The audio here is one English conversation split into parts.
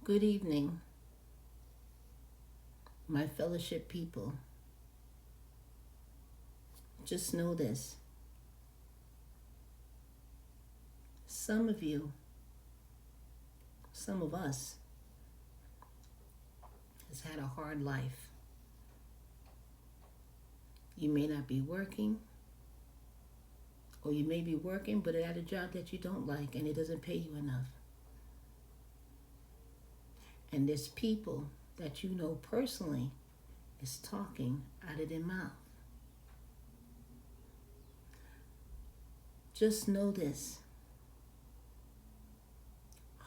Good evening, my fellowship people. Just know this. Some of you, some of us, has had a hard life. You may not be working, or you may be working but at a job that you don't like and it doesn't pay you enough. And there's people that you know personally is talking out of their mouth. Just know this.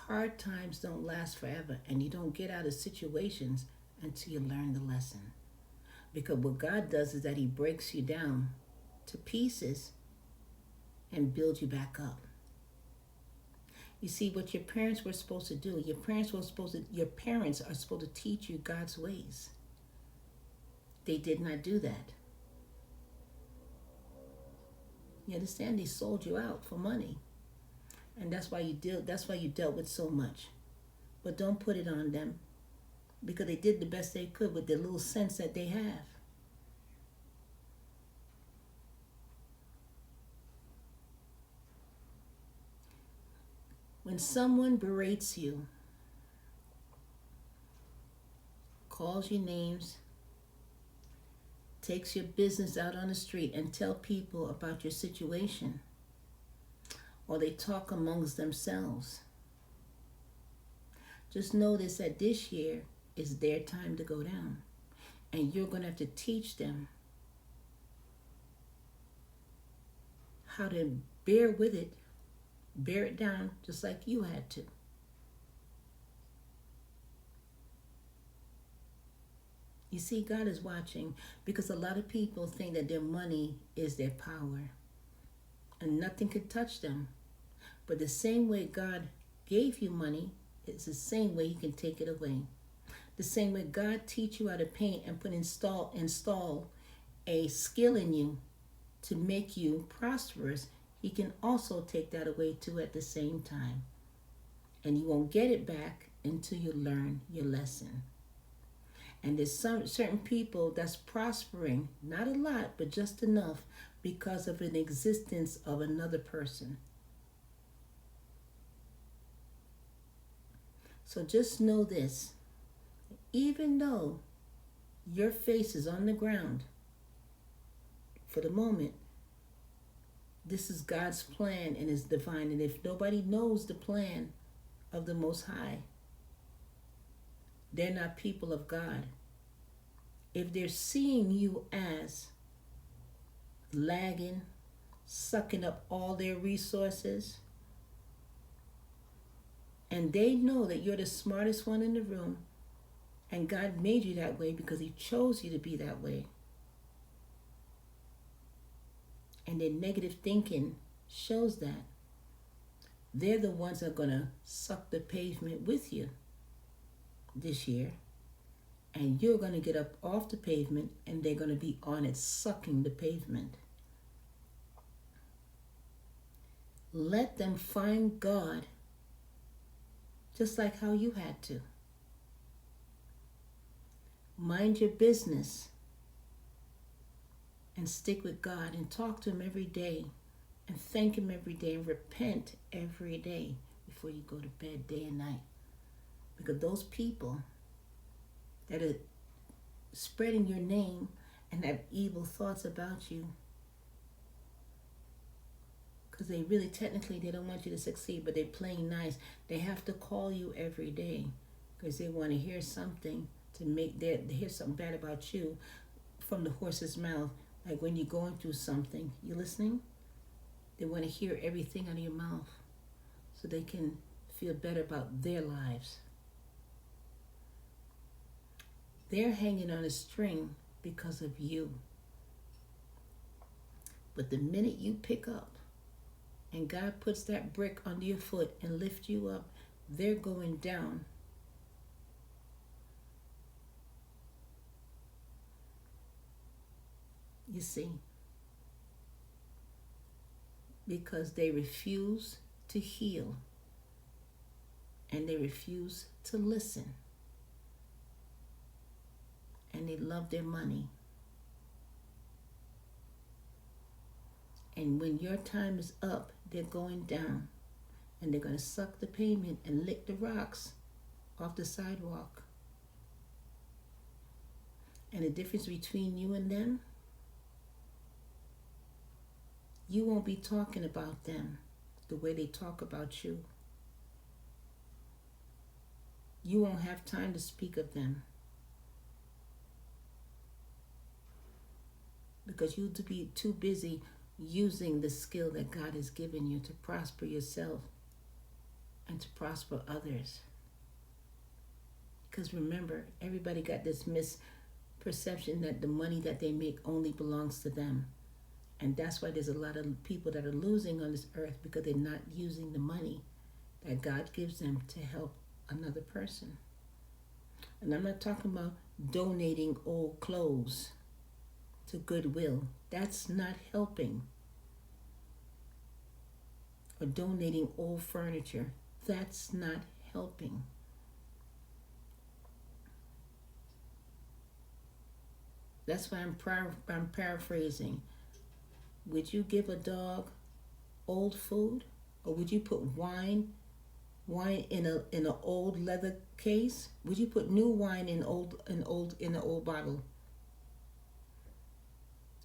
Hard times don't last forever, and you don't get out of situations until you learn the lesson. Because what God does is that He breaks you down to pieces and builds you back up. You see, what your parents were supposed to do, your parents are supposed to teach you God's ways. They did not do that. You understand? They sold you out for money. And that's why you dealt with so much. But don't put it on them, because they did the best they could with the little sense that they have. When someone berates you, calls you names, takes your business out on the street and tell people about your situation, or they talk amongst themselves, just notice that this year is their time to go down, and you're going to have to teach them how to bear with it, bear it down just like you had to. You see, God is watching, because a lot of people think that their money is their power and nothing can touch them. But the same way God gave you money, it's the same way He can take it away. The same way God teach you how to paint and install a skill in you to make you prosperous, He can also take that away too at the same time. And you won't get it back until you learn your lesson. And there's certain people that's prospering, not a lot, but just enough, because of an existence of another person. So just know this. Even though your face is on the ground, for the moment, this is God's plan and is divine. And if nobody knows the plan of the Most High, they're not people of God. If they're seeing you as lagging, sucking up all their resources, and they know that you're the smartest one in the room, and God made you that way because He chose you to be that way, and their negative thinking shows that, they're the ones that are going to suck the pavement with you this year. And you're going to get up off the pavement, and they're going to be on it, sucking the pavement. Let them find God just like how you had to. Mind your business and stick with God and talk to Him every day and thank Him every day and repent every day before you go to bed, day and night. Because those people that are spreading your name and have evil thoughts about you, because they really technically they don't want you to succeed, but they're playing nice. They have to call you every day because they want to hear something to hear something bad about you from the horse's mouth. Like when you're going through something, you listening? They want to hear everything out of your mouth so they can feel better about their lives. They're hanging on a string because of you. But the minute you pick up and God puts that brick under your foot and lifts you up, they're going down. You see, because they refuse to heal and they refuse to listen. And they love their money. And when your time is up, they're going down. And they're going to suck the pavement and lick the rocks off the sidewalk. And the difference between you and them, you won't be talking about them the way they talk about you. You won't have time to speak of them. Because you'll be too busy using the skill that God has given you to prosper yourself and to prosper others. Because remember, everybody got this misperception that the money that they make only belongs to them. And that's why there's a lot of people that are losing on this earth, because they're not using the money that God gives them to help another person. And I'm not talking about donating old clothes to Goodwill. That's not helping. Or donating old furniture. That's not helping. That's why I'm paraphrasing. Would you give a dog old food, or would you put wine in an old leather case? Would you put new wine in an old bottle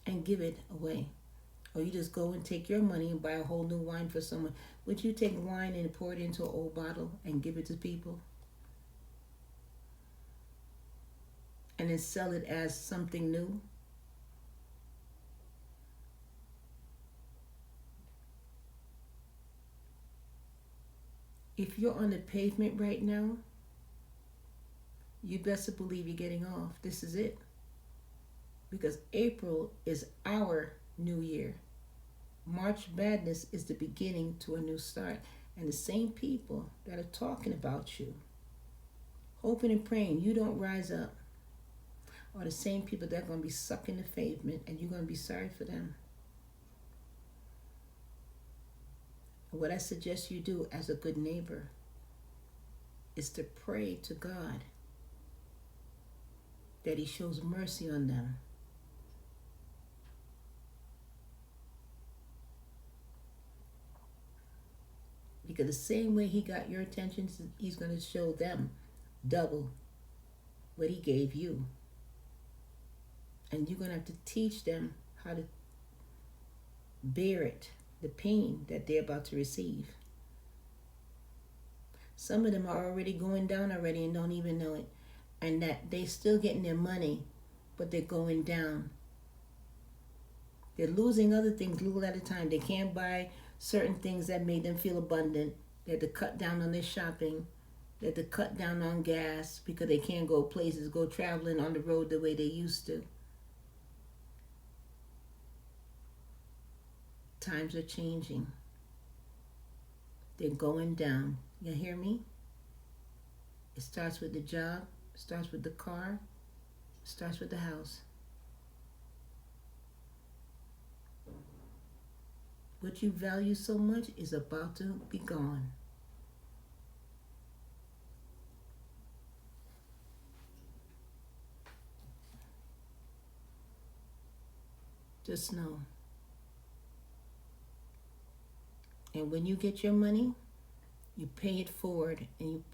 and give it away? Or you just go and take your money and buy a whole new wine for someone? Would you take wine and pour it into an old bottle and give it to people? And then sell it as something new? If you're on the pavement right now, you best believe you're getting off. This is it. Because April is our new year. March Madness is the beginning to a new start. And the same people that are talking about you, hoping and praying you don't rise up, are the same people that are going to be sucking the pavement, and you're going to be sorry for them. What I suggest you do as a good neighbor is to pray to God that He shows mercy on them. Because the same way He got your attention, He's going to show them double what He gave you. And you're going to have to teach them how to bear it, the pain that they're about to receive. Some of them are already going down already and don't even know it. And that they're still getting their money, but they're going down. They're losing other things little at a time. They can't buy certain things that made them feel abundant. They had to cut down on their shopping. They had to cut down on gas because they can't go places, go traveling on the road the way they used to. Times are changing. They're going down. You hear me? It starts with the job, it starts with the car, it starts with the house. What you value so much is about to be gone. Just know. And when you get your money, you pay it forward, and you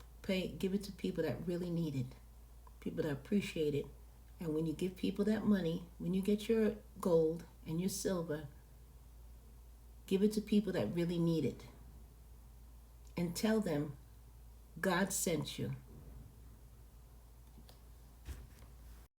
give it to people that really need it, people that appreciate it. And when you give people that money, when you get your gold and your silver, give it to people that really need it. And tell them God sent you.